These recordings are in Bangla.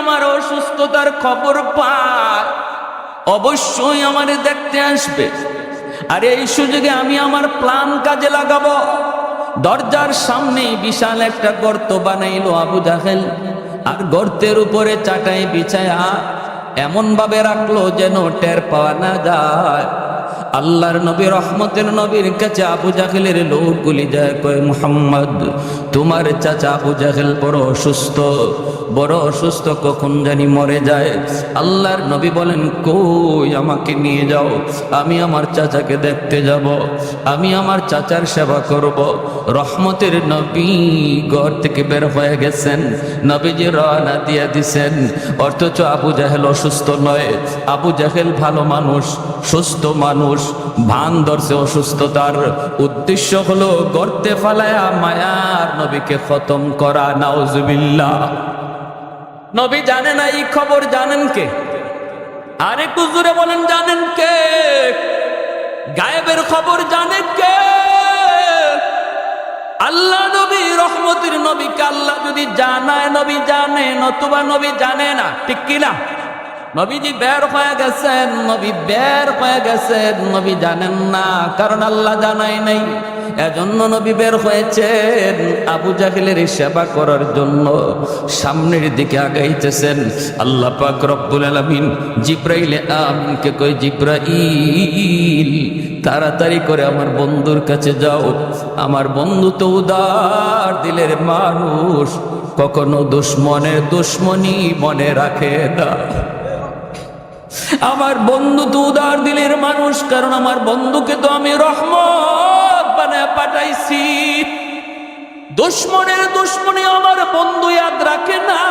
আমার অসুস্থতার খবর পায় অবশ্যই আমারে দেখতে আসবে। আর এই সুযোগে আমি আমার প্ল্যান কাজে লাগাবো। দরজার সামনে বিশাল একটা গর্ত বানাইলো আবু জাহেল, আর গর্তের উপরে চাটাই বিছায়া এমন ভাবে রাখলো যেন টের পাওয়া না যায়। আল্লাহর নবী রহমতের নবীর কাছে আবু জাহেলের লোকগুলি যায়, কয় মুহাম্মদ, তোমার চাচা আবু জাহেল বড় অসুস্থ, কখন জানি মরে যায়। আল্লাহর নবী বলেন, কই, আমাকে নিয়ে যাও, আমি আমার চাচাকে দেখতে যাব, আমি আমার চাচার সেবা করব। রহমতের নবী ঘর থেকে বের হয়ে গেছেন, নবীজি রওনা দিয়ে দিছেন, অথচ আবু জাহেল অসুস্থ নয়। আবু জাহেল ভালো মানুষ, সুস্থ মানুষ, ভান ধরছে অসুস্থতার। উদ্দেশ্য হলো গর্তে ফালায়া মায়ার নবীকে খতম করা। নাউজুবিল্লাহ। নবী জানে না এই খবর, জানেন কে? আরেকটু জোরে বলেন, জানেন কে? গায়েবের খবর জানে কে? আল্লাহ নবী রহমতের নবীকে আল্লাহ যদি জানায় নবী জানে, নতুবা নবী জানে না, ঠিক কিনা? নবীজি বের হয়ে গেছেন, নবী জানেন না, কারণ আল্লাহ জানাই নাই। এজন্য নবী বের হয়েছেন আবু জাহেলের সেবা করার জন্য। সামনের দিকে আগাইতেছেন। আল্লাহ পাক রব্বুল আলামিন জিব্রাইল আমিনকে কই, জিব্রাইল তাড়াতাড়ি করে আমার বন্ধুর কাছে যাও। আমার বন্ধু তো উদার দিলের মানুষ, কখনো দুশ্মনের দুশ্মনী মনে রাখে না। আমার বন্ধু তো উদার দিলের মানুষ, কারণ আমার বন্ধুকে তো আমি রহমত বানায় পাঠাইছি। দুশ্মনের দুশ্মনী আমার বন্ধু ইয়াদ রাখে না।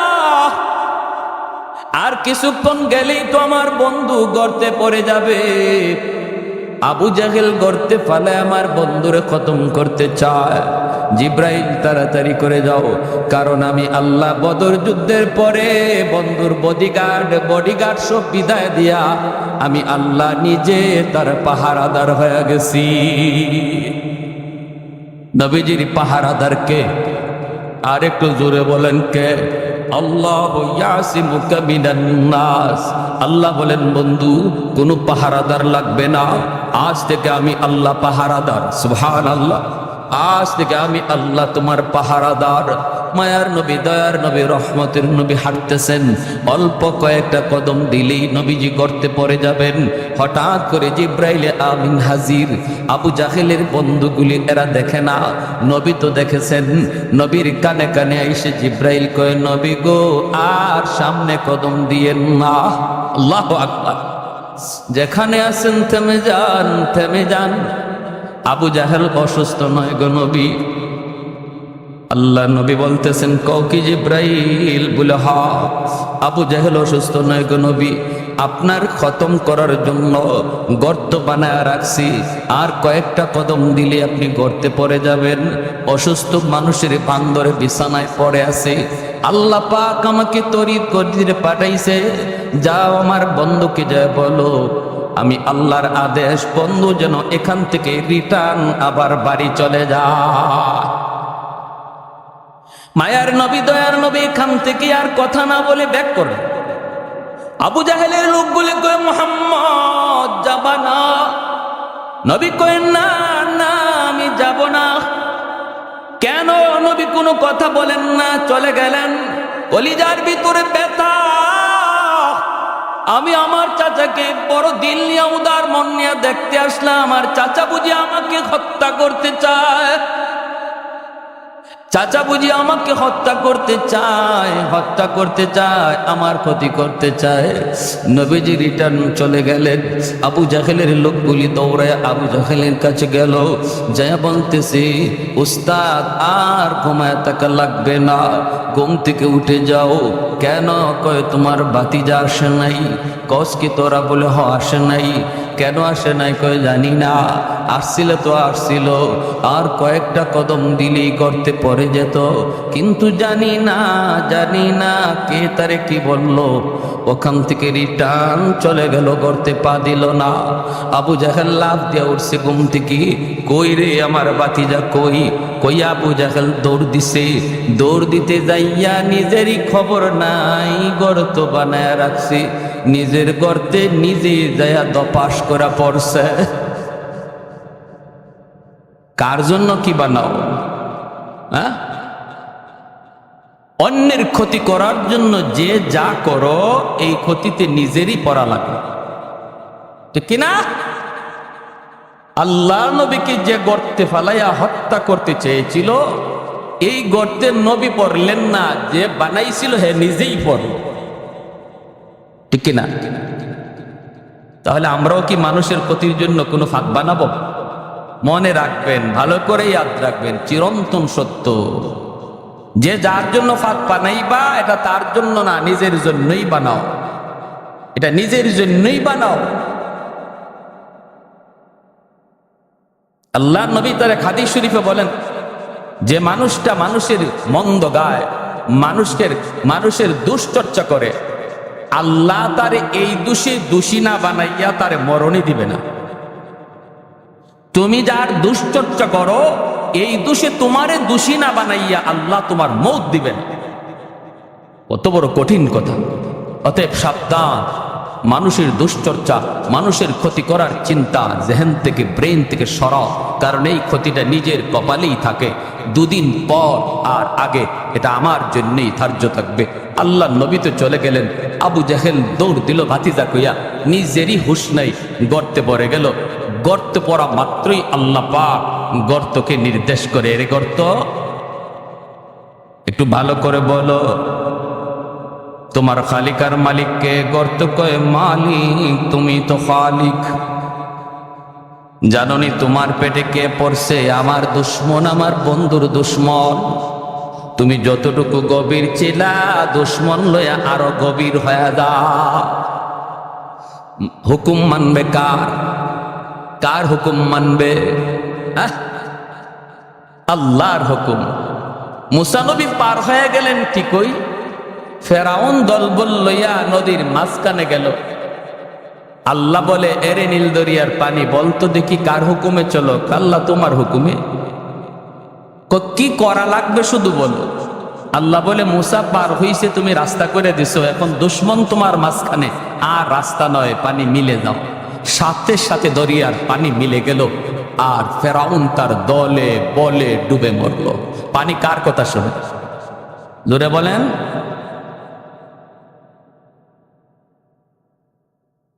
আর কিছুক্ষণ গেলেই তো আমার বন্ধু গর্তে পড়ে যাবে। আবু জাহেল গর্তে ফালায় আমার বন্ধুরে খতম করতে চায়। জিব্রাইল তাড়াতাড়ি করে যাও, কারণ আমি আল্লাহ বদর যুদ্ধের পরে বন্ধুর বডিগার্ড সব বিদায় দিয়া আমি আল্লাহ নিজে তার পাহারাদার হয়ে গেছি। নবীজির পাহারাদার কে? আর একটু জোরে বলেন, কে? আল্লাহু ইয়াসিমুকা মিনান নাস। আল্লাহ বলেন, বন্ধু কোনো পাহারাদার লাগবে না, আজ থেকে আমি আল্লাহ পাহারাদার। সুবহানাল্লাহ। আজ থেকে আমি আল্লাহ তোমার পাহারাদার। মায়ার নবী, দয়ার নবী, রহমতের নবী হাঁটতেছেন। অল্প কয়েকটা কদম দিলেই নবীজি গর্তে পড়ে যাবেন। হঠাৎ করে জিব্রাইল আমিন হাজির। আবু জাহেলের বন্ধুগুলি এরা দেখে না, নবী তো দেখেছেন। নবীর কানে কানে এসে জিব্রাইল কয়, নবী গো, আর সামনে কদম দিয়েন না। আল্লাহু আকবার। যেখানে আছেন থেমে যান, থেমে যান। আবু জাহেল অসুস্থ নয় গো নবী। আল্লাহ নবী বলতেছেন, কও কি জিব্রাইল? বলে, হা। আবু জাহেল অসুস্থ নয় গো নবী, আপনার খতম করার জন্য গর্ত বানায় রাখছি, আর কয়েকটা কদম দিলে আপনি গর্তে পড়ে যাবেন। অসুস্থ মানুষের বান্দরে বিছানায় পড়ে আছে। আল্লাহ পাক আমাকে তরি করে পাঠাইছে, যাও আমার বন্ধুকে যায় বলো আমি আল্লাহর আদেশ, বন্ধু যেন এখান থেকে রিটার্ন আবার বাড়ি চলে যায়। মায়ার নবী, দয়ার নবী এখান থেকে আর কথা না বলে ব্যাক করে। আবু জাহেলের লোকগুলি কয়, মুহাম্মদ যাবা না? নবী কয়, না না, আমি যাব না। কেন? নবী কোনো কথা বলেন না, চলে গেলেন। কলিজার ভিতরে ব্যথা। আমি আমার চাচাকে বড় দিল নিয়ে, উদার মন নিয়ে দেখতে আসলাম, আমার চাচা বুঝি আমাকে হত্যা করতে চায়। চাচা বুঝি আমাকে হত্যা করতে চায়, আমার ক্ষতি করতে চায়। নবীজি রিটার্ন চলে গেলেন। আবু জাহেলের লোকগুলি দৌড়ায় আবু জাহেলের কাছে গেল, যা বলতেছে, উস্তাদ আর ঘুমায় থাকা লাগবে না, ঘুম থেকে উঠে যাও। কেন? কয় তোমার ভাতিজা আসে নাই। কস কি তোরা? বলে, হ আসে নাই। কেন আসে নাই? কয় জানি না, আসছিল তো আসছিল, আর কয়েকটা কদম দিলেই গর্তে পড়ে যেত, কিন্তু জানি না কে তারে কি বলল, ওখান থেকে রিটার্ন চলে গেল, গর্তে পা দিল না। আবু জাহেল লাফ দিয়ে উঠছে ঘুম থেকে, কই রে আমার বাতিজা কই? কই আবু জাহেল দৌড় দিছে, দৌড় দিতে যাইয়া নিজেরই খবর নাই, গর্ত বানায় রাখছে, নিজের গর্তে নিজে যাইয়া দপাস করা পড়ছে। কার জন্য কি বানাও? হ্যাঁ, অন্যের ক্ষতি করার জন্য যে যা করো, এই ক্ষতিতে নিজেরই পড়া লাগে, ঠিক কিনা? আল্লাহ নবীকে যে গর্তে ফালাইয়া হত্যা করতে চেয়েছিল, এই গর্তে নবী পড়লেন না, যে বানাইছিল হে নিজেই পড়ল, ঠিক কিনা? তাহলে আমরাও কি মানুষের ক্ষতির জন্য কোনো ফাঁক বানাবো? মনে রাখবেন, ভালো করে ইয়াদ রাখবেন, চিরন্তন সত্য, যে যার জন্য ফাঁক বানাইবা, এটা তার জন্য না, নিজের জন্যই বানাও, এটা নিজের জন্যই বানাও। আল্লাহ নবী তার হাদিস শরীফে বলেন, যে মানুষটা মানুষের মন্দ গায়, মানুষের দুশ্চর্চা করে, আল্লাহ তারে এই দোষী না বানাইয়া তারে মরণই দিবে না। তুমি যার দুশ্চর্চা করো, এই দোষে তোমারে দোষী না বানাইয়া আল্লাহ তোমার মৌত দিবেন। কত বড় কঠিন কথা! অতএব সাবধান, মানুষের দুশ্চর্চা, মানুষের ক্ষতি করার চিন্তা জেহেন থেকে, ব্রেন থেকে সরাও, কারণ এই ক্ষতিটা নিজের কপালেই থাকে, দুদিন পর আর আগে এটা আমার জন্যই ধার্য থাকবে। আল্লাহ নবী তো চলে গেলেন, আবু জাহেল দৌড় দিল ভাতিজা কইয়া, নিজেরই হুঁশ নাই, গর্তে পড়ে গেল। গর্তে পড়া মাত্রই আল্লাহ পাক গর্তকে নির্দেশ করে, এর গর্ত একটু ভালো করে বলো, তোমার খালিক আর মালিককে? গর্ত কয় মালিক, তুমি তো খালিক। জাননি তোমার পেটে কে পড়ছে? আমার দুশ্মন, আমার বন্ধুর দুশ্মন। তুমি যতটুকু গভীর ছিলা, দুশ্মন লইয়া আরো গভীর হয়ে যা। হুকুম মানবে কার? কার হুকুম মানবে? আল্লাহর হুকুম। মুসা নবী পার হয়ে গেলেন ঠিকই, ফেরাউন দলবল লইয়া নদীর মাঝখানে গেল। আল্লাহ বলে, এরে নীল দরিয়ার পানি, বলতো দেখি কার হুকুমে চলো? আল্লাহ তোমার হুকুমে। কি করা লাগবে শুধু বলো। আল্লাহ বলে, মুসা পার হইছে, তুমি রাস্তা করে দিছো, এখন দুশ্মন তোমার মাঝখানে, আর রাস্তা নয়, পানি মিলে যাও। সাথে সাথে দরিয়ার পানি মিলে গেল, আর ফেরাউন তার দলে বলে ডুবে মরল। পানি কার কথা শোনে? জোরে বলেন।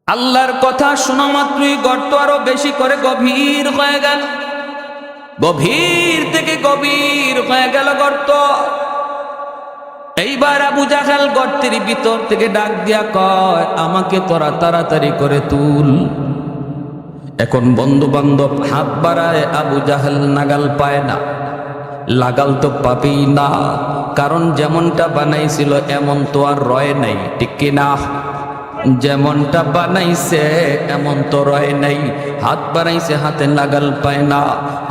আল্লাহর কথা শোনা মাত্রই গর্ত আরো বেশি করে গভীর হয়ে গেল, গভীর থেকে গভীর হয়ে গেল গর্ত। এইবার আবু জাহেল গর্তের ভিতর থেকে ডাক দিয়া কয়, আমাকে তোরা তাড়াতাড়ি করে তুল। এখন বন্ধু বান্ধব হাত বাড়ায়, আবু জাহেল নাগাল পায় না। লাগাল তো পাবেই না, কারণ যেমনটা বানাইছিল এমন তো আর রয় নাই, ঠিক কিনা? যেমনটা বানাইছে এমন তো রয় নাই, হাত বানাইছে, হাতে নাগাল পায় না।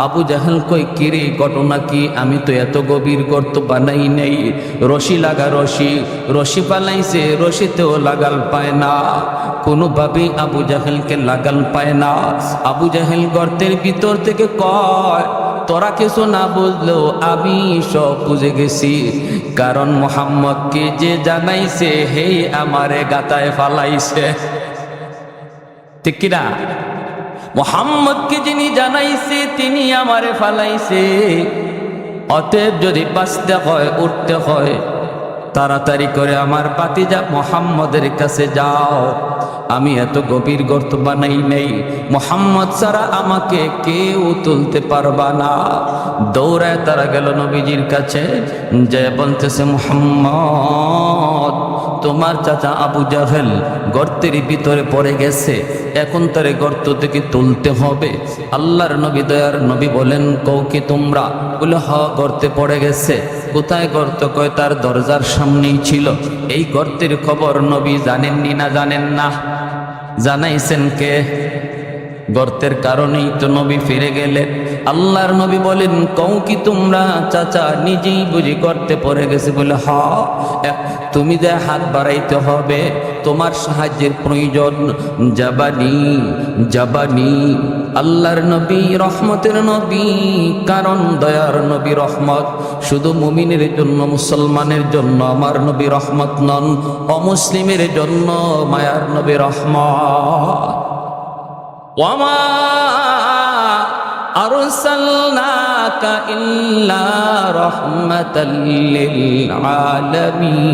আবু জাহেল কই, কিরে ঘটনা কি? আমি তো এত গভীর গর্ত বানাই নাই। রশি লাগা, রশি বানাইছে, রশিতেও লাগাল পায় না, কোনোভাবেই আবু জাহেলকে লাগাল পায় না। আবু জাহেল গর্তের ভিতর থেকে কয়, তোরা কিছু না বুঝলেও আমি সব বুঝে গেছি, কারণ মুহাম্মদকে যে জানাইছে হেই আমারে গাতায় ফালাইছে, ঠিক কিনা? মুহাম্মদকে যিনি জানাইছে তিনি আমারে ফালাইছে। অতএব যদি বাঁচতে হয়, উঠতে হয়, তাড়াতাড়ি করে আমার ভাতিজা মুহাম্মদের কাছে যাও। আমি এত গভীর গর্ত বানাই নেই, মুহাম্মদ ছাড়া আমাকে কেউ তুলতে পারবা না। দৌড়ায় তারা গেল নবীজির কাছে, যে বলতেছে, মুহাম্মদ, তোমার চাচা আবু জাহেল গর্তের ভিতরে পড়ে গেছে, এখন তারে গর্ত থেকে তুলতে হবে। আল্লাহর নবী, দয়ার নবী বলেন, কও কি তোমরা? বলে, হ, গর্তে পড়ে গেছে। কোথায় গর্ত? কয় তার দরজার সামনেই ছিল। এই গর্তের খবর নবী জানেননি না জানেন না? জানাইছেন কে? গর্তের কারণেই তো নবী ফিরে গেলেন। আল্লাহর নবী বলেন, কও কি তোমরা চাচা নিজেই বুঝি গর্তে পড়ে গেছে? বলে হ, তুমি যে হাত বাড়াইতে হবে, তোমার সাহায্যের প্রয়োজন। জাবানি জাবানি। আল্লাহর নবী রহমতের নবী, কারণ দয়ার নবী রহমত। শুধু মুমিনের জন্য, মুসলমানের জন্য আমার নবী রহমত নন, অমুসলিমের জন্য মায়ার নবী রহমত। ওয়ামা আরসালনাকা ইল্লা রাহমাতাল লিল আলামিন।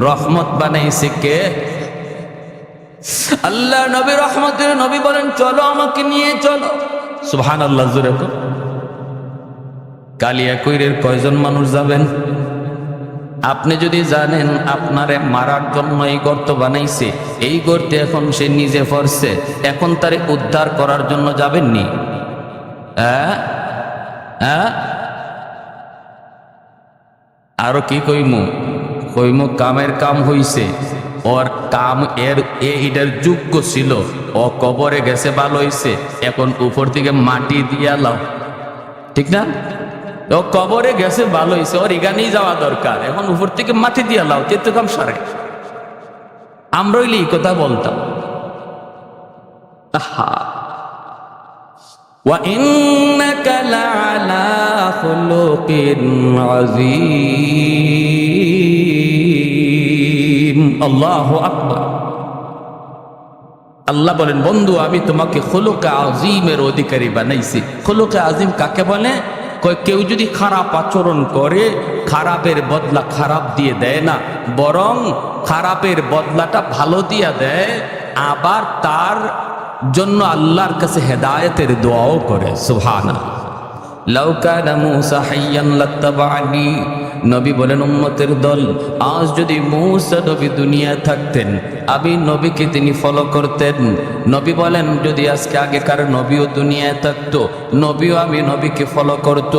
রহমত বানাইছে কে? আল্লাহ নবী রহমতের নবী বলেন, চলো আমাকে নিয়ে চলো। সুবহানাল্লাহ, জোরে তো। কালিয়াকৈরের কয়জন মানুষ যাবেন? আপনি যদি জানেন আপনারে মারার জন্য এই গর্ত বানাইছে, এই গর্তে এখন সে নিজে পড়ছে, এখন তারে উদ্ধার করার জন্য যাবেননি? আরো কি কইমু? কামের কাম হইছে, ওর কাম এটার যোগ্য ছিল, ও কবরে গেছে ভালো হইছে, এখন উপর থেকে মাটি দিয়া লাও, ঠিক না? ও কবরে গেছে ভালো হয়েছে, ওর এখানেই যাওয়া দরকার, এখন উপর থেকে মাটি দিয়ে লাও, তেতো কাম সারে। আমরা হইলে এই কথা বলতাম। ওয়া ইন্নাকা লাআলা খুলুকিন আযীম। আল্লাহু আকবার। আল্লাহ বলেন, বন্ধু আমি তোমাকে খুলুকে আযীমের অধিকারী বানাইছি। খুলুকে আযীম কাকে বলে? কেউ যদি খারাপ আচরণ করে, খারাপের বদলা খারাপ দিয়ে দেয় না, বরং খারাপের বদলাটা ভালো দিয়ে দেয়, আবার তার জন্য আল্লাহর কাছে হেদায়েতের দোয়াও করে। সুবহানাল্লাহ। লাউ কানা মূসা হাইয়ান লাত্তাবা'নি। নবী বলেন, উম্মতের দল, আজ যদি মূসা নবী দুনিয়ায় থাকতেন, আমি নবীকে তিনি ফলো করতেন। নবী বলেন, যদি আজকে আগেকার নবীও দুনিয়ায় থাকতো, নবীও আমি নবীকে ফলো করত।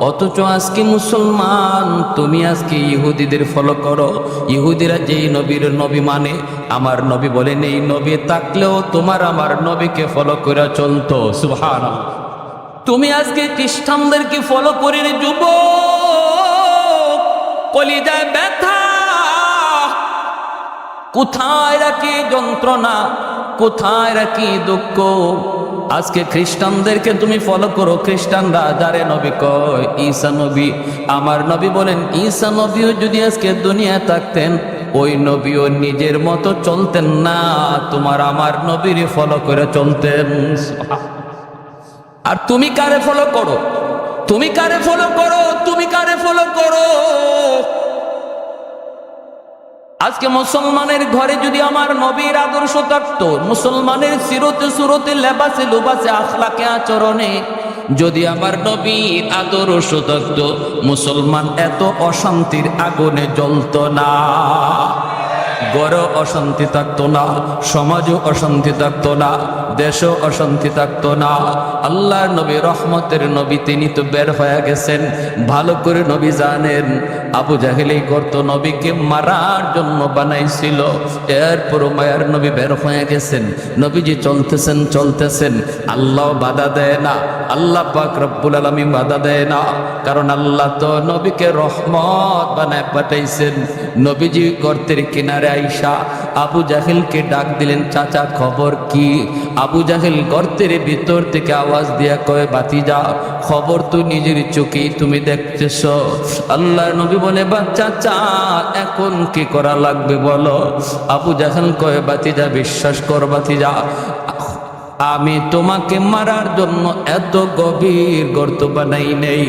অথচ আজকে মুসলমান, তুমি আজকে ইহুদিদের ফলো করো। ইহুদিরা যেই নবীর নবী মানে, আমার নবী বলেন এই নবী থাকলেও তোমার আমার নবীকে ফলো করে চলতো। সুবহানাল্লাহ। তুমি আজকে খ্রিস্টানদেরকে ফলো করে রে যুবক, কলিজায় ব্যথা, কোথায় রাখি যন্ত্রণা, কোথায় রাখি দুঃখ। আজকে খ্রিস্টানদেরকে তুমি ফলো করো, খ্রিস্টানরা যারে নবী কয় ঈসা নবী। আমার নবী বলেন, ঈসা নবীও যদি আজকে দুনিয়ায় থাকতেন, ওই নবীও নিজের মতো চলতেন না, তোমার আমার নবীর ফলো করে চলতেন। আর তুমি কারে ফলো করো? তুমি কারে ফলো করো? তুমি কারে ফলো করো? আজকে মুসলমানের ঘরে যদি আমার নবীর আদর্শ থাকতো, মুসলমানের সিরতে সুরতে লেবাসে লুবাসে আখলাকে আচরণে যদি আমার নবীর আদর্শ থাকতো, মুসলমান এত অশান্তির আগুনে জ্বলতো না, ঘরে অশান্তি থাকতো না, সমাজও অশান্তি থাকতো না, দেশও অশান্তি থাকতো না। আল্লাহর নবী রহমতের নবী, তিনি তো বের হয়ে গেছেন। ভালো করে নবী জানেন, আবু জাহেল এই করতো, নবীকে মারার জন্য বানাইছিল। এরপরও মায়ার নবী বের হয়ে গেছেন, নবীজি চলতেছেন, আল্লাহ বাধা দেয় না, আল্লাহ পাক রব্বুল আলামিন বাধা দেয় না, কারণ আল্লাহ তো নবীকে রহমত বানায় পাঠাইছেন। নবীজি গর্তের কিনারে আইসা আবু জাহেলকে ডাক দিলেন, চাচা খবর কি? আবু জাহেল গর্তের ভিতর থেকে আওয়াজ দিয়া কয়, বাতিজা খবর তো নিজের চোখেই তুমি দেখতেছ। আল্লাহর নবী বলে, চাচা এখন কি করা লাগবে বলো? আবু জাহেল কয়, বাতিজা বিশ্বাস কর বাতিজা, আমি তোমাকে মারার জন্য এত গভীর গর্ত বানাই নেই,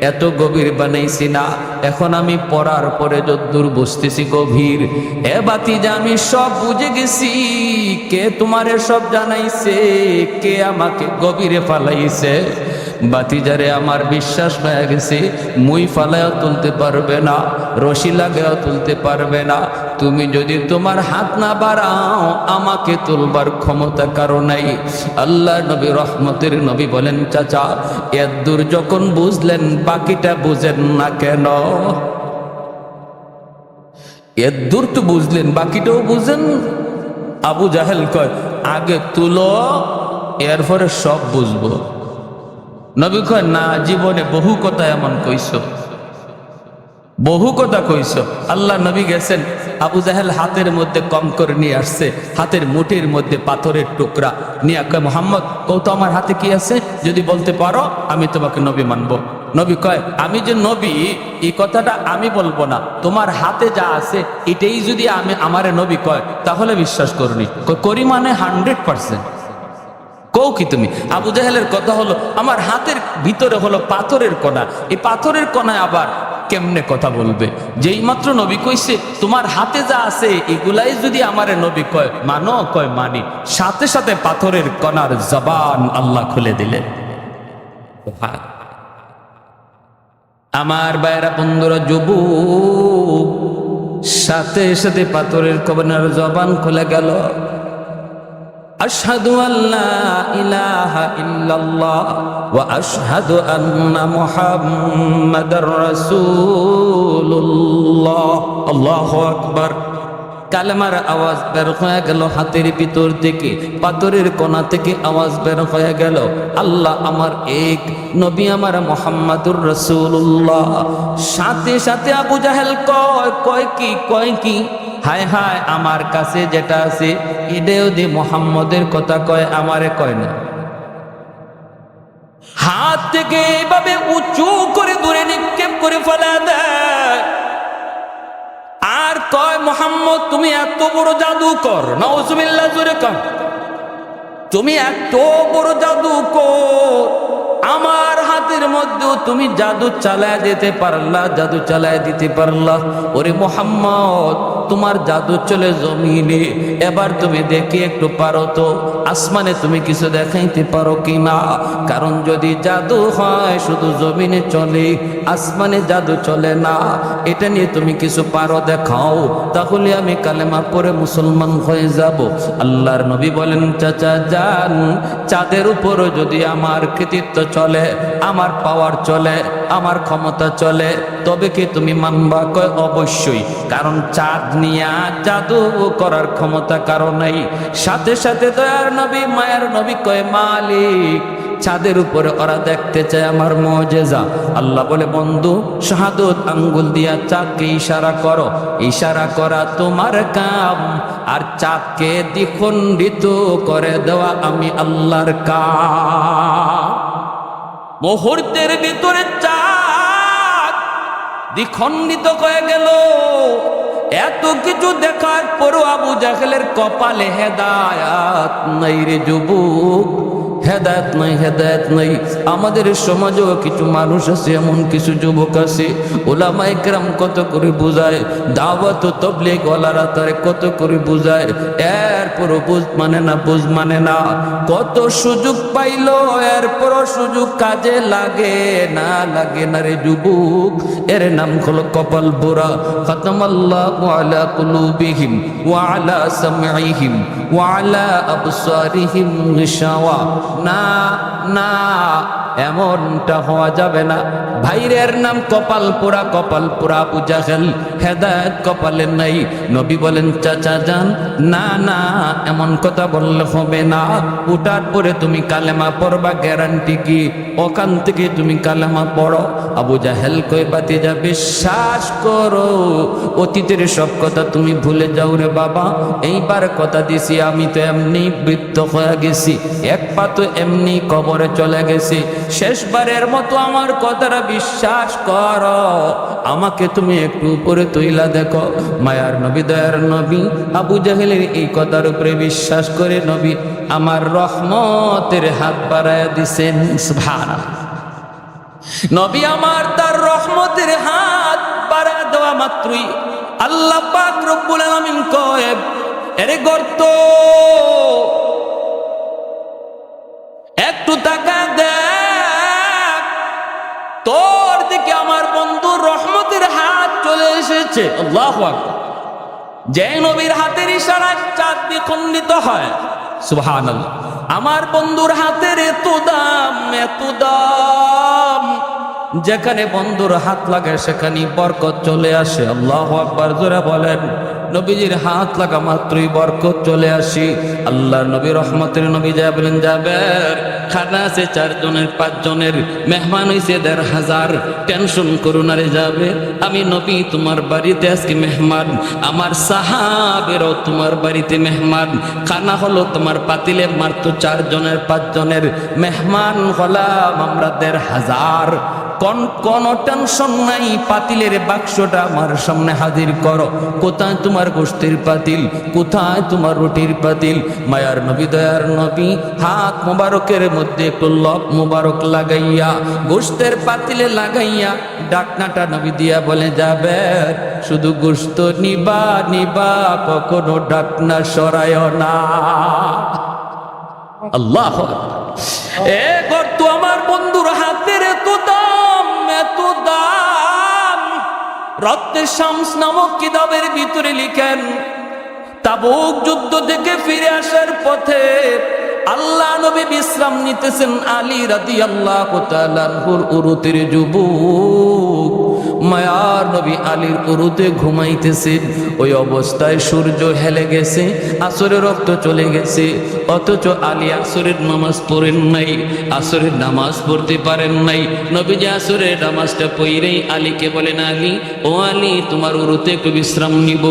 এত গভীর বানাইছি না। এখন আমি পড়ার পরে যদ্দূর বুঝতেছি গভীর, এ বাতিজা আমি সব বুঝে গেছি। কে তোমারে সব জানাইছে? কে আমাকে গভীরে ফালাইছে? বাতিজারে আমার বিশ্বাস হয়ে গেছে, মুই ফালাইয়া তুলতে পারবে না, রশি লাগাইয়া তুলতে পারবে না। তুমি যদি তোমার হাত না বাড়াও, আমাকে তুলবার ক্ষমতা কারো নাই। আল্লাহ নবী রহমতের নবী বলেন, চাচা এত দূর যখন বুঝলেন, বাকিটা বুঝেন না কেন? এত দূর তো বুঝলেন, বাকিটাও বুঝেন। আবু জাহেল কয় আগে তুলো, এরপরে সব বুঝবো। নবী কয় না, জীবনে বহু কথা এমন কইছো, বহু কথা কইছো। আল্লাহ নবী গেছেন, আবু জাহেল হাতের মধ্যে কঙ্কর নিয়ে আসছে, হাতের মুঠির মধ্যে পাথরের টুকরা নিয়ে কয় মোহাম্মদ কও তো আমার হাতে কি আছে, যদি বলতে পারো আমি তোমাকে নবী মানবো। নবী কয় আমি যে নবী এই কথাটা আমি বলবো না, তোমার হাতে যা আছে এটাই যদি আমি আমারে নবী কয় তাহলে বিশ্বাস করনি। করি মানে 100%। কও কি তুমি? আবু জাহেলের কথা হলো আমার হাতের ভিতরে হলো পাথরের কণা, এই পাথরের কণায় আবার কেমনে কথা বলবে? যেই মাত্র নবী কইছে তোমার হাতে যা আছে এগুলাই যদি আমারে নবী কয় মানো, কয় মানি, সাথে সাথে পাথরের কণার জবান আল্লাহ খুলে দিলেন। আমার বাইরা বন্ধুরা, যুবক, সাথে সাথে পাথরের কণার জবান খুলে গেল। আশহাদু আল্লা ইলাহা ইল্লাল্লাহ ওয়া আশহাদু আন্না মুহাম্মাদার রাসূলুল্লাহ। আল্লাহু আকবার। কালেমার আওয়াজ বের হয়ে গেল হাতের ভিতর থেকে, পাথরের কোণা থেকে আওয়াজ বের হয়ে গেল আল্লাহ আমার এক, নবী আমার মুহাম্মাদুর রাসূলুল্লাহ। সাথে সাথে আবু জাহেল কয় কি হায় হায়, আমার কাছে যেটা আছে এটাও দি মুহাম্মদের কথা কয়, আমারে কয় না। হাত থেকে এইভাবে উঁচু করে দূরে নিক্ষেপ করে ফেলা দেয় আর কয় মুহাম্মদ তুমি এত বড় জাদুকর, নাউজুবিল্লাহ, জোরে কর, তুমি এত বড় জাদুকর, আমার হাতের মধ্যেও তুমি জাদু চালায় দিতে পারলা। ওরে মুহাম্মদ, তোমার জাদু চলে জমিনে, এবার তুমি দেখি একটু পারো তো আসমানে তুমি কিছু দেখাইতে পারো কিনা? কারণ যদি জাদু হয় শুধু জমিনে চলে, আসমানে জাদু চলে না, এটা নিয়ে তুমি কিছু পারো দেখাও, তাহলে আমি কালেমা পড়ে মুসলমান হয়ে যাব। আল্লাহর নবী বলেন চাচা যান, চাঁদের উপরও যদি আমার কৃতিত্ব চলে, আমার পাওয়ার চলে, আমার ক্ষমতা চলে, তবে কি তুমি মানবা? কয় অবশ্যই, কারণ চাঁদ নিয়া জাদু করার ক্ষমতা কারো নাই। সাথে সাথে দয়ার নবী মায়ের নবী কয় মালিক, চাঁদের উপরে ওরা দেখতে চায় আমার মুজিজা। আল্লাহ বলে বন্ধু শাহাদত আঙ্গুল দিয়া চাঁদকে ইশারা করো, ইশারা করা তোমার কাম, আর চাঁদকে দ্বিখণ্ডিত করে দেওয়া আমি আল্লাহর কাম। মুহূর্তের ভিতরে চাঁদ দ্বিখণ্ডিত হয়ে গেল। এত কিছু দেখার পরও আবু জাহেলের কপালে হেদায়াত নাই রে যুবক, হেদায়েত নাই। আমাদের সমাজেও কিছু মানুষ আছে, এমন কিছু যুবক আছে, ওলামায়ে কেরাম কত করে বুঝায়, দাওয়াত ও তাবলীগ ওয়ালারা তারে কত করে বুঝায়, এরপরও বুঝ মানে না। কত সুযোগ পাইলো, এরপরও সুযোগ কাজে লাগে না রে যুবক। এর নাম হলো কপাল পোড়া। খাতামাল্লাহু আলা কুলুবিহিম ওয়া আলা সামঈহিম ওয়া আলা আবসারিহিম গিশাওয়া। না, এমনটা হওয়া যাবে না। ভাইরের নাম কপাল পোড়া আবু জাহেল, হেদায়েত কপালে নাই। নবী বলেন চাচা যান, না এমন কথা বললে হবে না। উঠার পরে তুমি কালেমা পড়বা, গ্যারান্টি কি? ওখান থেকে তুমি কালেমা পড়ো। আবু জাহেল কই বাতিজা বিশ্বাস করো, অতীতের সব কথা তুমি ভুলে যাও রে বাবা, এইবার কথা দিছি আমি তো এমনি বৃত্ত হয়ে গেছি, এক পা তো এমনি কবরে চলে গেছি, শেষবারের মতো আমার কথাটা বিশ্বাস করো, আমাকে তুমি একটু উপরে তুইলা দেখো। মায়ার নবী দয়ার নবী আবু জাহেলের এই কথার উপরে বিশ্বাস করে নবী আমার রহমতের হাত বাড়ায়া দিছেন। সুবহানাল্লাহ। নবী আমার তার রহমতের হাত বাড়ায়া দেওয়া মাত্রই আল্লাহ পাক রব্বুল আলামিন কয়, এরে গর্ত একটু তাকা দেখ, তোর দিকে আমার বন্ধুর রহমতের হাত চলে এসেছে। আল্লাহু আকবার। যে নবীর হাতের ইশারায় চাঁদ দ্বিখণ্ডিত হয়, সুবহানাল্লাহ। আমার বন্ধুর হাতের এত দাম, যেখানে বন্ধুর হাত লাগে সেখানে বরকত চলে আসে। আল্লাহু আকবার, জোরে বলেন। নবীজির হাত লাগা মাত্রই বরকত চলে আসি। আল্লাহর নবী রহমতের নবী যা বলেন, জাবের খানা আছে 4 জনের 5 জনের, মেহমান হইছে 1500, টেনশন করো না রে যাবে, আমি নবী তোমার বাড়িতে আজকে মেহমান, আমার সাহাবেরও তোমার বাড়িতে মেহমান। খানা হলো তোমার পাতিলে মাত্র 4 জনের 5 জনের, মেহমান হলাম আমরা 1500। কোনো টেনশন নাই, পাতিলের বাক্সটা আমার সামনে হাজির করো। কোথায় তোমার গোশতের পাতিল, কোথায় তোমার রুটির পাতিল? মায়ার নবী দয়ার নবী হাত মোবারকের মধ্যে একটু লব মোবারক লাগাইয়া গোশতের পাতিলে লাগাইয়া ডাকনাটা নবী দিয়া বলে, যাবে শুধু গোশত নিবা নিবা, কখনো ডাকনা সরায় না। আল্লাহ এ গর্ত আমার বন্ধুর হাতের এত দাম, এত দাম। রক্তের শামস নামক কিতাবের ভিতরে লিখেন, তাবুক যুদ্ধ থেকে ফিরে আসার পথে আল্লাহ নবী বিশ্রাম নিতেছেন, আলী রাদিয়াল্লাহু তাআলা আনহুর উরুতের যুবক মায়ার নবী আলীর উরুতে ঘুমাইতেছেন। ওই অবস্থায় সূর্য হেলে গেছে, আসরের রক্ত চলে গেছে, অথচ আলী আসরের নামাজ পড়েন নাই, আসরের নামাজ পড়তে পারেন নাই। নবীজি আসরের নামাজটা পড়েই আলীকে বলেন, আলী ও আলী তোমার উরুতে একটু বিশ্রাম নিব।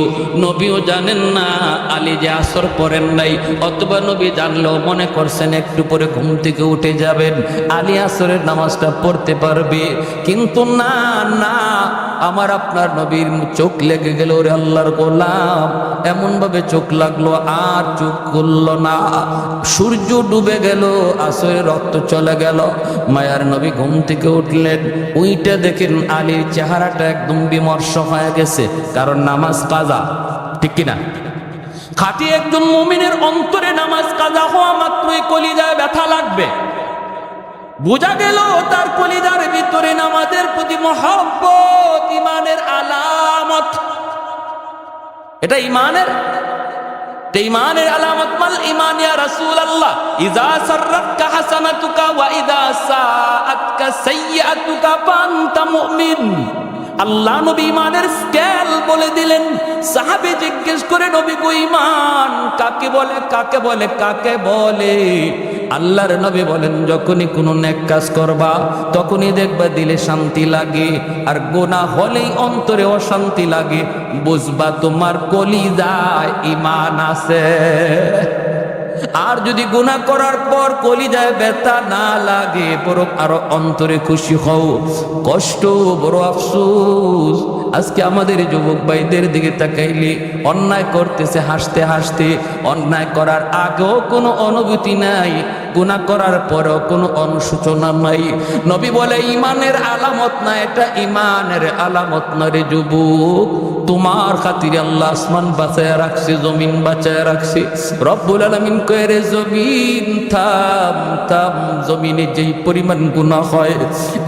নবীও জানেন না আলী যে আসর পড়েন নাই, অথবা নবী জানলেও মনে করছেন একটু পরে ঘুম থেকে উঠে যাবেন, আলী আসরের নামাজটা পড়তে পারবে। কিন্তু না না, আমার আপনার নবীর চোখ লেগে গেল, ওরে আল্লাহর গোলাম, এমন ভাবে চোখ লাগলো আর চোখ খুলল না। সূর্য ডুবে গেল, আসরের রক্ত চলে গেল। মায়ার নবী ঘুম থেকে উঠলেন, উইটা দেখেন আলীর চেহারাটা একদম বিমর্ষ হয়ে গেছে, কারণ নামাজ কাজা, ঠিক কিনা? খাঁটি একজন মুমিনের অন্তরে নামাজ কাজা হওয়া মাত্রই কলিজায় ব্যথা লাগবে। বোঝা গেল তার কলিজার ভিতরে নামাজের প্রতি মহব্বত ঈমানের আলামত। এটা ঈমানের আলামত। মাল ঈমান ইয়া রাসূলুল্লাহ? ইযা সাররাতকা হাসানাতুকা ওয়া ইযা সাআতকা সাইয়্যাতুকা ফাআনতা মুমিন। আল্লাহ নবী ঈমানের স্কেল বলে দিলেন। সাহাবী জিজ্ঞেস করে, নবী গো ঈমান কাকে বলে, কাকে বলে, কাকে বলে? আল্লাহর নবী বলেন, যখনই কোনো নেক কাজ করবা তখনই দেখবা দিলে শান্তি লাগে, আর গুনাহ হলেই অন্তরে অশান্তি লাগে, বুঝবা তোমার কলিজায় ঈমান আছে। আর যদি গুনাহ করার পর কলিজায় ব্যথা না লাগে, বরং আরো অন্তরে খুশি হও, কষ্ট বড় আফসোস। আজকে আমাদের যুবক ভাইদের দিকে তাকাইলে অন্যায় করতেছে হাসতে হাসতে, অন্যায় করার আগেও কোনো অনুভূতি নাই, গুনাহ করার পরেও কোনো অনুশোচনা নাই। নবী বলে ঈমানের আলামত না, এটা ঈমানের আলামত না রে যুবক। তোমার খাতিরে আল্লাহ আসমান বাঁচায় রাখছে, জমিন বাঁচায় রাখছে। রব্বুল আলামিন কয়ে, রে জমিন থাম থাম, জমিনে যেই পরিমাণ গুনাহ হয়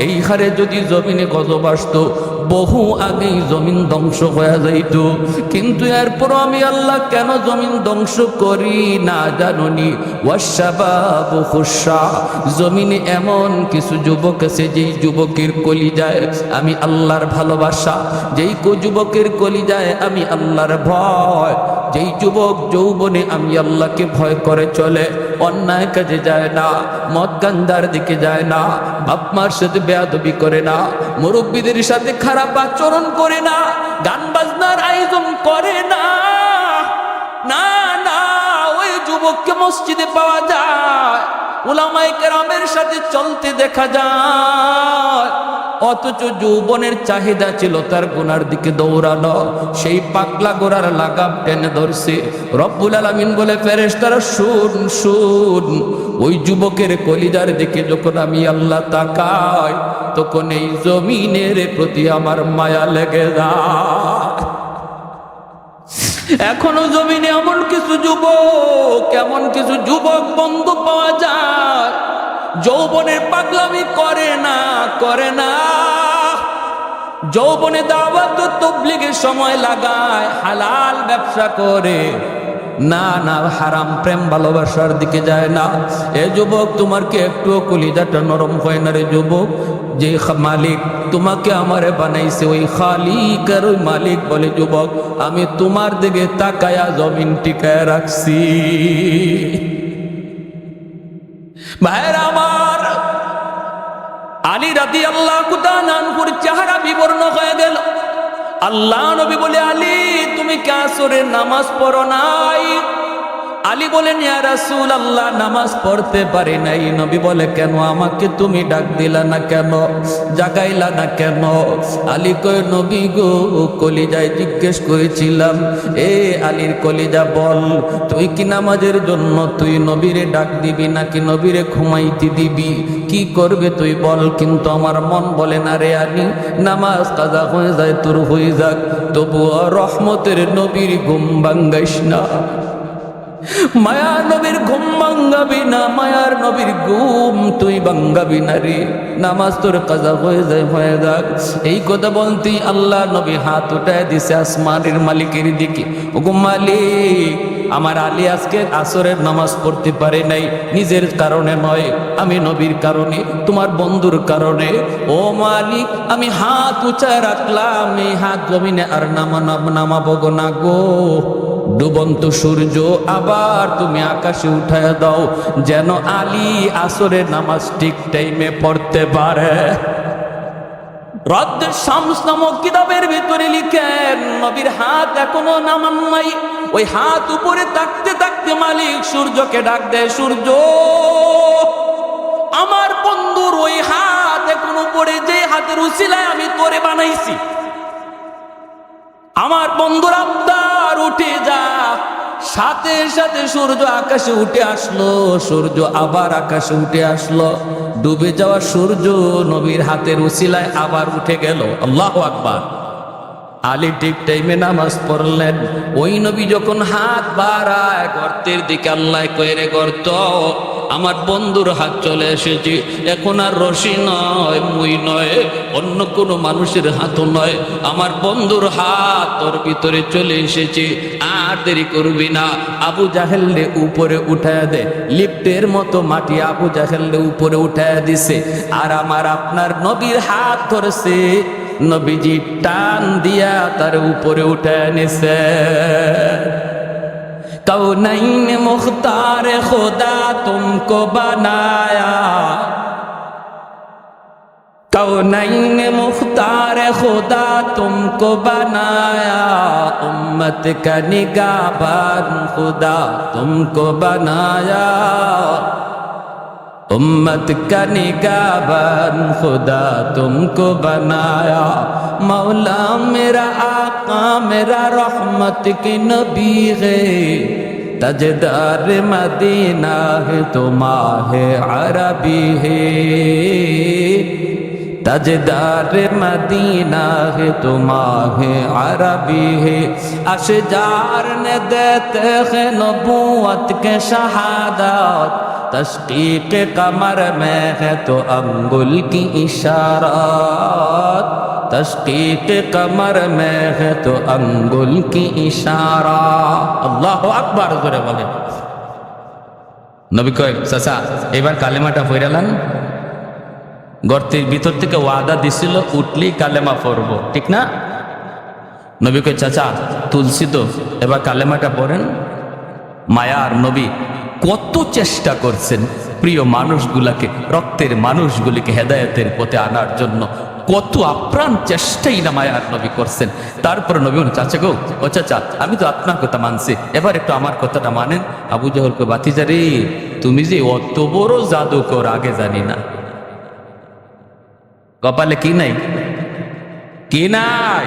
এই হারে যদি জমিনে গজব আসতো বহু আগেই জমিন ধ্বংস হয়ে যাইত। কিন্তু এরপর আমি আল্লাহ কেন জমিন ধ্বংস করি না জানুনি? ওয়াশাবাবু খুশা, জমিনে এমন কিছু যুবক আছে যেই যুবকের কলিজায় আমি আল্লাহর ভালোবাসা, যেই যুবকের কলিজায় আমি আল্লাহর ভয়, যেই যুবক যৌবনে আমি আল্লাহকে ভয় করে চলে, অন্যায় কাজে যায় না, মদ গান্ধার দিকে যায় না, বাপ মার সাথে বেয়াদবি করে না, মুরব্বীদের সাথে খারাপ আচরণ করে না, গান বাজনার আয়োজন করে না। না না, ওই যুবককে মসজিদে পাওয়া যায়, উলামায়ে কেরামের সাথে চলতে দেখা যায়, অথচ যৌবনের চাহিদা ছিল তার গুনার দিকে দৌড়ানো, সেই পাগলা গোড়ার লাগাম টেনে ধরছে। রব্বুল আলামিন বলে, ফেরেশতারা শুন শুন, ওই যুবকের কলিজার দিকে যখন আমি আল্লাহ তাকাই তখন এই জমিনের প্রতি আমার মায়া লেগে যায়। এখনো জমিনে এমন কিছু যুবক বন্ধু পাওয়া যায় যৌবনের পাগলামি করে না, যৌবনে দাওয়াত ও তাবলীগের সময় লাগায়, হালাল ব্যবসা করে না, হারাম প্রেম ভালোবাসার দিকে যায় না। এ যুবক, তোমার কি একটু কলিজাটা নরম হয় না রে যুবক? যে মালিক তোমাকে আমারে বানাইছে ওই খালিক আর ওই মালিক বলে, যুবক আমি তোমার দিকে তাকায়া জমিন টিকায় রাখছি। ভাইরা আমার, আলী রাদিয়াল্লাহু তাআলা আনহুর চেহারা বিবর্ণ হয়ে গেল। আল্লাহ নবী বলে, আলী তুমি কি আসরের নামাজ পড়ো নাই? আলী বলেন, ইয়া রাসূলুল্লাহ নামাজ পড়তে পারি নাই। নবী বলে, কেন? আমাকে তুমি ডাক দিলা না কেন, জাগাইলা না কেন? আলী কয়, নবী গো কলিজায় জিজ্ঞেস করেছিলাম, এ আলীর কলিজা বল, তুই কি নামাজের জন্য তুই নবীরে ডাক দিবি নাকি নবীরে ঘুমাইতে দিবি? কি করবে তুই বল। কিন্তু আমার মন বলে না রে আলী, নামাজ কাজা হয়ে যায় তোর হয়ে যাক, তবুও রহমতের নবীর ঘুম ভাঙ্গাইস না। মায়ার নবীর ঘুম ভাঙ্গাবি না, মায়ার নবীর ঘুম তুই ভাঙ্গাবি না রে, নামাজ তোর কাজা হয়ে যায় হয়ে যাক। এই কথা বলতেই আল্লাহ নবী হাত উঠায় দিছে আসমানের মালিকের দিকে। ওগো মালিক, আমার আলী আজকে আসরের নামাজ পড়তে পারে নাই, নিজের কারণে নয়, আমি নবীর কারণে, তোমার বন্ধুর কারণে। ও মালিক, আমি হাত উঁচায় রাখলাম, এই হাত জমিনে আর নামাবো গো না গো। ডুবন্ত সূর্য আবার তুমি আকাশে উঠায় দাও, যেন আলী আসরের নামাজ ঠিক টাইমে পড়তে পারে। রদ্দ শামস নামক কিতাবের ভিতরে লিখেন, নবীর হাত এখনো নামান নাই। ওই হাত উপরে থাকতে থাকতে মালিক সূর্যকে ডাক দেয়, সূর্য আমার বন্ধুর ওই হাত এখন উপরে, যে হাতের উসিলায় আমি তোরে বানাইছি, আমার বন্ধুর আবদার উঠে যা। সাথে সাথে সূর্য আকাশে উঠে আসলো, সূর্য আবার আকাশে উঠে আসলো। ডুবে যাওয়া সূর্য নবীর হাতের উসিলায় আবার উঠে গেল। আল্লাহু আকবার। আলী ঠিক টাইমে নামাজ পড়লেন। ওই নবী যখন হাত বাড়ায় গর্তের দিকে, আল্লাহ কয়ে, রে গর্ত, আমার বন্ধুর হাত চলে এসেছে, এখন আর রশি নয়, মুই নয়, অন্য কোনো মানুষের হাতও নয়, আমার বন্ধুর হাত তোর ভিতরে চলে এসেছে, আর দেরি করবি না। আবু জাহেলকে উপরে উঠায় দে, লিফটের মতো মাটি আবু জাহেলকে উপরে উঠায় দিছে, আর আমার আপনার নবীর হাত ধরছে, নবীজি টান দিয়া তার উপরে উঠায় নিছে। कौनैन मुख्तार खुदा तुमको बनाया, कौनैन मुख्तार खुदा तुमको बनाया, उम्मत का निगाहबान खुदा तुमको बनाया, उम्मत का निगाहबान खुदा तुमको बनाया। मौला मेरा आका मेरा रहमत की नबी है, तजदार मदीना है तो माहे अरबी है, तजदार मदीना है तो माहे अरबी है। अशजार ने देते हैं नबूवत के शहादत, तशकीक कमर में है तो अंगुल की इशारात, तशकीक कमर में है तो अंगुल की इशारा। अल्लाहु আকবার করে বলেন। নবী কয়, চাচা এবার কালেমাটা পড়ালেন। গর্তের ভিতর থেকে ওয়াদা দিছিল উঠলেই কালেমা পড়বো, ঠিক না? নবী কয়, চাচা তুলসী তো, এবার কালেমাটা পড়েন। মায়ার নবী কত চেষ্টা করছেন প্রিয় মানুষগুলাকে, রক্তের মানুষগুলিকে হেদায়েতের পথে আনার জন্য, কত আপ্রাণ চেষ্টাই না মায়ার নবী করছেন। তারপর নবী বলেন, চাচা গো, ও চাচা আমি তো আপনার কথা মানছি, এবার একটু আমার কথাটা মানেন। আবু জাহল কয়, বাতিজা রে, তুমি যে অত বড় জাদুকর আগে জানি না। কপালে কি নাই? কি নাই?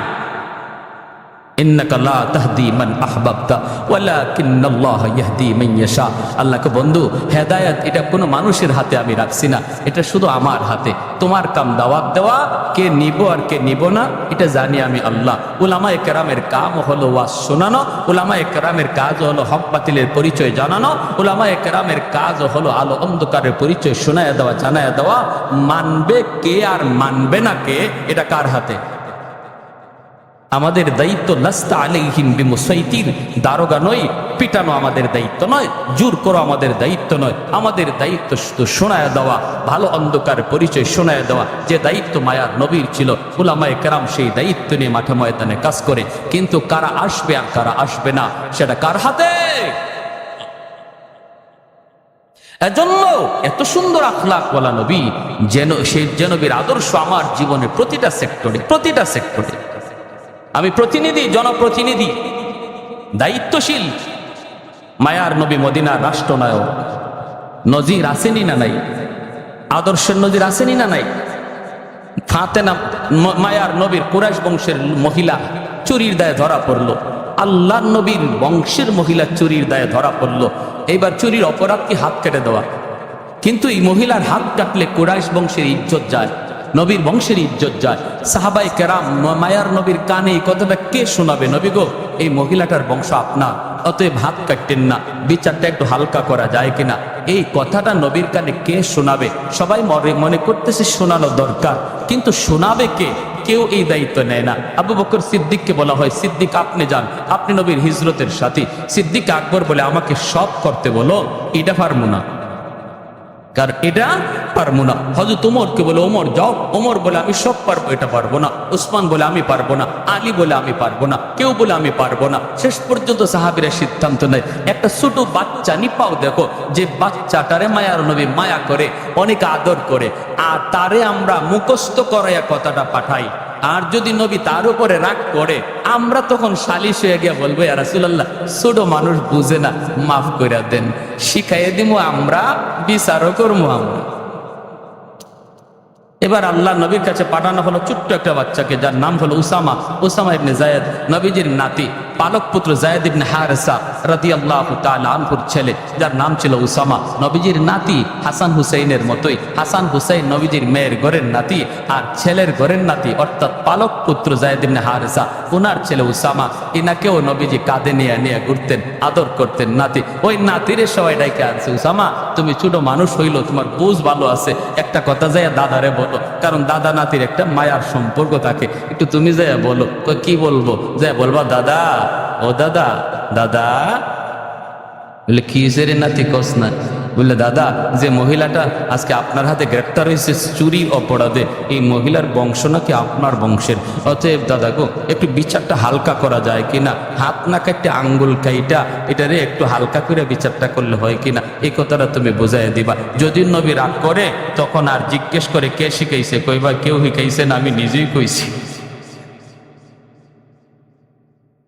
ইন্নাকা লা তাহদি মান আহবাবতা ওয়ালাকিন্নাল্লাহা ইয়াহদি মান ইয়াশা। আল্লাহকে বন্ধু, হেদায়েত এটা কোনো মানুষের হাতে আমি রাখছি না, এটা শুধু আমার হাতে। তোমার কাম দাওয়াত দেওয়া, কে নিব আর কে নিব না এটা জানি আমি আল্লাহ। উলামায়ে কেরামের কাম হলো ওয়াজ শোনানো, উলামায়ে কেরামের কাজ হলো হক বাতিলের পরিচয় জানানো, উলামায়ে কেরামের কাজ হলো আলো অন্ধকারের পরিচয় শোনায়া দেওয়া, জানায়া দেওয়া। মানবে কে আর মানবে না কে, এটা কার হাতে? আমাদের দায়িত্ব লাস্তা আলাইহিম বিমুসাইতির, দারোগা নয়, পিটানো আমাদের দায়িত্ব নয়, জোর করো আমাদের দায়িত্ব নয়। আমাদের দায়িত্ব শুধু শোনায় দেওয়া, ভালো অন্ধকার পরিচয় শোনায় দেওয়া, যে দায়িত্ব মায়ার নবীর ছিল। উলামায়ে কেরাম সেই দায়িত্ব নিয়ে মাঠে ময়দানে কাজ করে, কিন্তু কারা আসবে আর কারা আসবে না সেটা কার হাতে? এজন্য এত সুন্দর আখলাক ওয়ালা নবী, যেন সেই যে নবীর আদর্শ আমার জীবনের প্রতিটা সেক্টরে। আমি প্রতিনিধি, জনপ্রতিনিধি, দায়িত্বশীল। মায়ার নবী মদিনার রাষ্ট্রনায়ক, নজির আসেনি না নাই? আদর্শের নজির আসেনি না নাই? ফাতেমা মায়ার নবীর কুরাইশ বংশের মহিলা চুরির দায়ে ধরা পড়লো, আল্লাহর নবীর বংশের মহিলা চুরির দায়ে ধরা পড়লো। এইবার চুরির অপরাধ কি হাত কেটে দেওয়া, কিন্তু এই মহিলার হাত কাটলে কুরাইশ বংশের ইজ্জত যায়, নবীর বংশের ইজ্জত যায়। সাহাবায়ে কেরাম মায়ার নবীর কানে এই কথাটা কে শোনাবে? নবী গো, এই মহিলাটার বংশ আপনার, অতএব হাত কাটতেন না, বিচারটা একটু হালকা করা যায় কিনা, এই কথাটা নবীর কানে কে শোনাবে? সবাই মনে করতেছে শোনানো দরকার, কিন্তু শোনাবে কে? কেউ এই দায়িত্ব নেয় না। আবু বকর সিদ্দিককে বলা হয়, সিদ্দিক আপনি যান, আপনি নবীর হিজরতের সাথী। সিদ্দিক আকবর বলে, আমাকে সব করতে বলো, এটা পারবো না, কারণ এটা পারবো না। হযরত ওমরকে বলে, ওমর যাও। ওমর বলে, আমি সব পারবো, এটা পারবো না। উসমান বলে, আমি পারবো না। আলী বলে, আমি পারবো না। কেউ বলে, আমি পারবো না। শেষ পর্যন্ত সাহাবীরা সিদ্ধান্ত নেয়, একটা ছোট বাচ্চা নিপাও দেখো, যে বাচ্চাটারে মায়ার নবী মায়া করে, অনেক আদর করে, আর তারে আমরা মুখস্থ করাইয়া কথাটা পাঠাই। আর যদি নবী তার উপরে রাগ করে, আমরা তখন সালিশ হয়ে গিয়া বলবো, ইয়া রাসূলুল্লাহ, ছোট মানুষ বুঝে না, মাফ করে দেন, শিখাইয়ে দিব, আমরা বিচারও করবো আমরা। এবার আল্লাহ নবীর কাছে পাঠানো হলো ছোট্ট একটা বাচ্চাকে, যার নাম হলো উসামা ইবনে যায়েদ, নবীজির নাতি, পালক পুত্র যায়েদ ইবনে হারেসা রাদিয়াল্লাহু তাআলা আনহুর ছেলে, যার নাম ছিল উসামা। নবীজির নাতি হাসান হুসাইনের মতোই, হাসান হুসাইন নবীজির মেয়ের ঘরের নাতি, আর ছেলের ঘরের নাতি অর্থাৎ পালক পুত্র যায়েদ ইবনে হারেসা, ওনার ছেলে উসামা। ইনাকেও নবীজি কাঁধে নিয়ে নিয়ে ঘুরতেন, আদর করতেন নাতি। ওই নাতিরে সবাই ডাইকে আনছে, উসামা তুমি ছোট মানুষ হইলো, তোমার বুঝ ভালো আছে, একটা কথা যাইয়া দাদারে বলো, কারণ দাদা নাতির একটা মায়ার সম্পর্ক থাকে, একটু তুমি যাইয়া বলো। কি বলবো? যাইয়া বলবা, দাদা, ও দাদা, দাদা। বলে, কি রে নাতি, কস না? বললে, দাদা, যে মহিলাটা আজকে আপনার হাতে গ্রেপ্তার হয়েছে চুরি অপরাধে, এই মহিলার বংশ নাকি আপনার বংশের, অতএব দাদা গো, একটু বিচারটা হালকা করা যায় কিনা, হাত না কাটতে আঙ্গুল কাইটা এটারে একটু হালকা করে বিচারটা করলে হয় কিনা, এই কথাটা তুমি বোঝাই দিবা। যদি নবী রাগ করে, তখন আর জিজ্ঞেস করে কে শিখাইছে, কইবা কেউ শিখাইছে না, আমি নিজেই কইছি।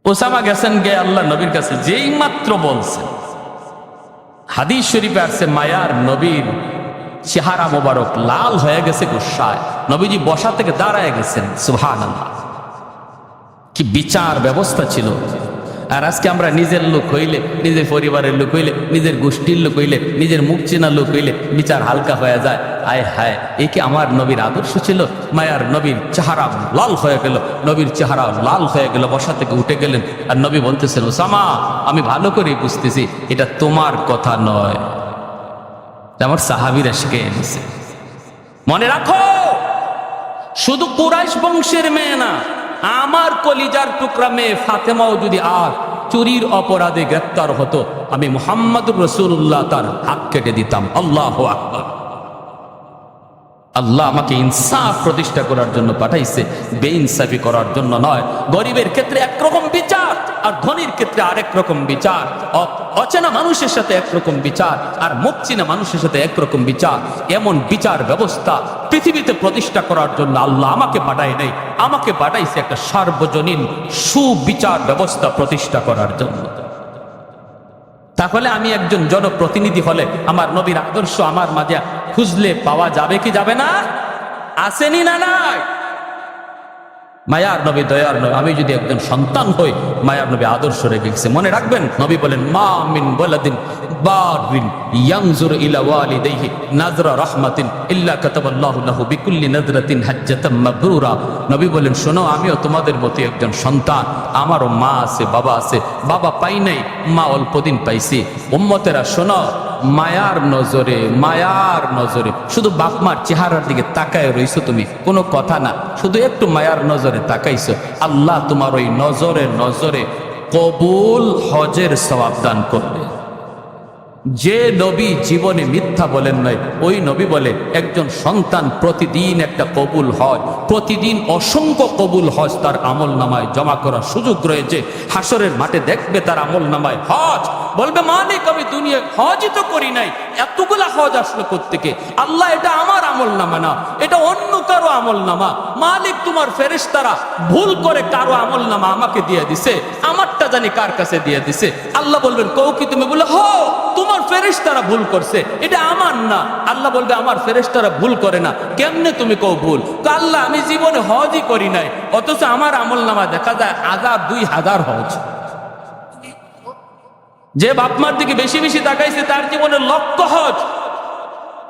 ওসামা গেছেন গে আল্লাহ নবীর কাছে, যেই মাত্র বলছেন, হাদিস শরীফে আসছে, মায়ার নবীর চেহারা মোবারক লাল হয়ে গেছে গুসায়, নবীজি বসা থেকে দাঁড়ায় গেছেন। সুবহানাল্লাহ, কি বিচার ব্যবস্থা ছিল! আর আজকে আমরা নিজের লোক হইলে, নিজের পরিবারের লোক হইলে, নিজের গোষ্ঠীর লোক হইলে, নিজের মুখ চেনা লোক হইলে বিচার হালকা হয়ে যায়। আয় হায়, এই কি আমার নবীর আদর্শ ছিল? মায়ার নবীর চেহারা লাল হয়ে গেল, নবীর চেহারা লাল হয়ে গেল, বসা থেকে উঠে গেলেন। আর নবী বলতেছেন, ওসামা, আমি ভালো করে বুঝতেছি এটা তোমার কথা নয়, আমার সাহাবীরা শিখে এনেছে। মনে রাখো, শুধু কুরাইশ বংশের মেয়ে না, আমার কলিজার টুকরা মেয়ে ফাতেমাও যদি আর চুরির অপরাধে গ্রেপ্তার হতো, আমি মুহাম্মদুর রাসূলুল্লাহ তার হাত কেটে দিতাম। আল্লাহু আকবার। আল্লাহ আমাকে ইনসাফ প্রতিষ্ঠা করার জন্য পাঠাইছে, বেইনসাফি করার জন্য নয়। গরিবের ক্ষেত্রে একরকম বিচার, আর ধনীর ক্ষেত্রে আরেক রকম বিচার। অচেনা মানুষের সাথে একরকম বিচার, আর মুখ চিনা মানুষের সাথে একরকম বিচার। এমন বিচার ব্যবস্থা পৃথিবীতে প্রতিষ্ঠা করার জন্য আল্লাহ আমাকে পাঠায় নাই, আমাকে পাঠাইছে একটা সার্বজনীন সুবিচার ব্যবস্থা প্রতিষ্ঠা করার জন্য। তাহলে আমি একজন জনপ্রতিনিধি হলে আমার নবীর আদর্শ আমার মাঝে খুঁজলে পাওয়া যাবে কি যাবে না? আসেনি না নাই? মায়ার নবী, দয়ার নবী, আমি যদি একজন সন্তান হই, মায়ার নবী আদর্শ রেখে গেছে। মনে রাখবেন, নবী বলেন, মা মিন ওয়ালাদিন বারিন ইয়ানজুরু ইলা ওয়ালিদাইহি নাজরা রাহমাতিন ইল্লা কাতাবাল্লাহু লাহু বিকুল্লি নাজরাতিন হাজ্জাতাম মাবরুরা। নবী বলেন, শোনো, আমিও তোমাদের মতো একজন সন্তান, আমারও মা আছে, বাবা আছে, বাবা পাই নাই, মা অল্পদিন পাইছি। উম্মতেরা শোনো, মায়ার নজরে, মায়ার নজরে শুধু বাপমার চেহারার দিকে তাকায় রইছো তুমি, কোনো কথা না, শুধু একটু মায়ার নজরে তাকাইছো, আল্লাহ তোমার ওই নজরে নজরে কবুল হজের সওয়াব দান করবে। যে নবী জীবনে মিথ্যা বলেন নাই, ওই নবী বলে একজন সন্তান প্রতিদিন একটা কবুল হজ, প্রতিদিন অসংখ্য কবুল হজ তার আমল নামায় জমা করার সুযোগ রয়েছে। হাসরের মাঠে দেখবে তার আমল নামায় হজ, বলবে মালিক আমি দুনিয়া হজই তো করি নাই, এতগুলা হজ আসলো কোত্থেকে? আল্লাহ এটা আমার আমল নামা না, এটা অন্য কারো আমল নামা। মালিক তোমার ফেরেশতারা ভুল করে কারো আমল নামা আমাকে দিয়ে দিছে, আমারটা জানি কার কাছে দিয়ে দিছে। আল্লাহ বলবেন কও কি তুমি? বলে হ, তোমার ফেরেশতারা ভুল করছে, এটা আমার না। আল্লাহ বলবে আমার ফেরেশতারা ভুল করে না, কেমনে তুমি কও ভুল? আল্লাহ আমি জীবনে হজই করি নাই, অথচ আমার আমল নামা দেখা যায় 1000 2000 হজ। যে বাপমার দিকে বেশি বেশি তাকাইছে তার জীবনে লক্ষ হজ,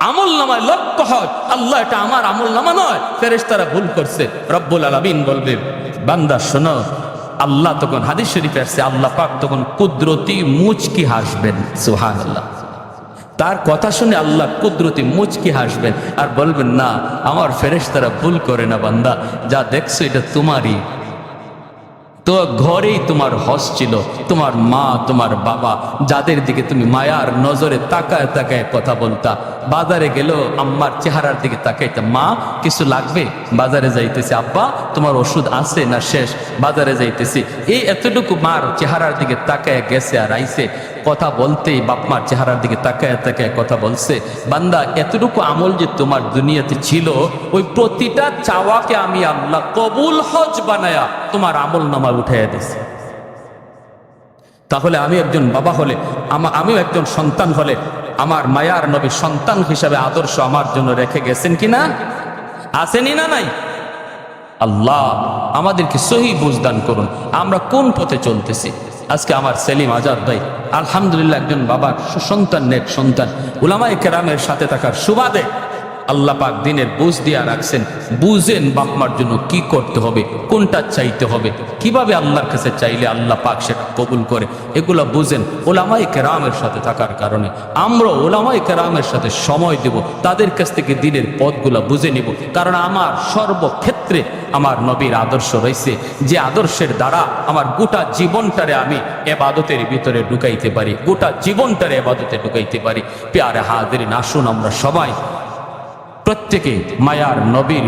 আমল নামায় লক্ষ হজ। আল্লাহ এটা আমার আমল নামা নয়, ফেরেশতারা ভুল করছে। রব্বুল আলামিন বলবে বান্দা শোনো, আল্লাহ তখন হাদিস শরীফে আসছে, আল্লাহ পাক তখন কুদরতি মুচকি হাসবেন। সুবহানাল্লাহ। তার কথা শুনে আল্লাহ কুদরতি মুচকি হাসবেন আর বলবেন না আমার ফেরেশতারা ভুল করে না বান্দা, যা দেখছো এটা তোমারই, তো ঘরেই তোমার হজ ছিল, তোমার মা তোমার বাবা যাদের দিকে তুমি মায়ার নজরে তাকায় তাকায় কথা বলতা, বাজারে গেল আম্মার চেহারার দিকে তাকাইতা, মা কিছু লাগবে? বাজারে যাইতেছি। আব্বা তোমার ওষুধ আছে না শেষ? বাজারে যাইতেছি। এই এতটুকু মার চেহারার দিকে তাকায় গেছে আর আইছে, কথা বলতেই বাপমার চেহারার দিকে তাকায় তাকায় কথা বলছে। বান্দা এতটুকু আমল যে তোমার দুনিয়াতে ছিল, ওই প্রতিটা চাওয়াকে আমি আল্লাহ কবুল হজ বানায়া তোমার আমল নামা উঠাইয়া দিছি। তাহলে আমি একজন বাবা হলে, আমিও একজন সন্তান হলে, আমার মায়ার নবী সন্তান হিসাবে আদর্শ আমার জন্য রেখে গেছেন কিনা? আসেনি না নাই? আল্লাহ আমাদেরকে সহি বুঝদান করুন, আমরা কোন পথে চলতেছি। আজকে আমার সেলিম আজাদ ভাই আলহামদুলিল্লাহ একজন বাবার সুসন্তান, নেক সন্তান, উলামায়ে কেরামের সাথে থাকার সুবাদে আল্লাহ পাক দিনের বুঝ দিয়া রাখছেন। বুঝেন বাপমার জন্য কি করতে হবে, কোনটা চাইতে হবে, কিভাবে আল্লাহর কাছে চাইলে আল্লাহ পাক সেটা কবুল করে, এগুলো বুঝেন। উলামায়ে কেরামের সাথে থাকার কারণে আমরা উলামায়ে কেরামের সাথে সময় দেব, তাদের কাছ থেকে দিনের পথগুলো বুঝে নিব। কারণ আমার সর্বক্ষেত্রে আমার নবীর আদর্শ রয়েছে, যে আদর্শের দ্বারা আমার গোটা জীবনটারে আমি এবাদতের ভিতরে ঢুকাইতে পারি, গোটা জীবনটারে এবাদতে ঢুকাইতে পারি। প্যারে হাজিরিন, আসুন আমরা সবাই প্রত্যেকে মায়ার নবীর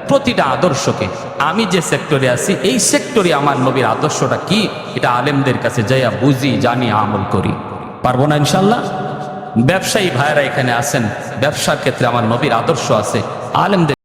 প্রতিটা আদর্শকে, আমি যে সেক্টরে আছি এই সেক্টরে আমার নবীর আদর্শটা কি, এটা আলেমদের কাছে যাইয়া বুঝি, জানি, আমল করি। পারবো না ইনশাল্লাহ? ব্যবসায়ী ভাইরা এখানে আছেন, ব্যবসার ক্ষেত্রে আমার নবীর আদর্শ আছে, আলেমদের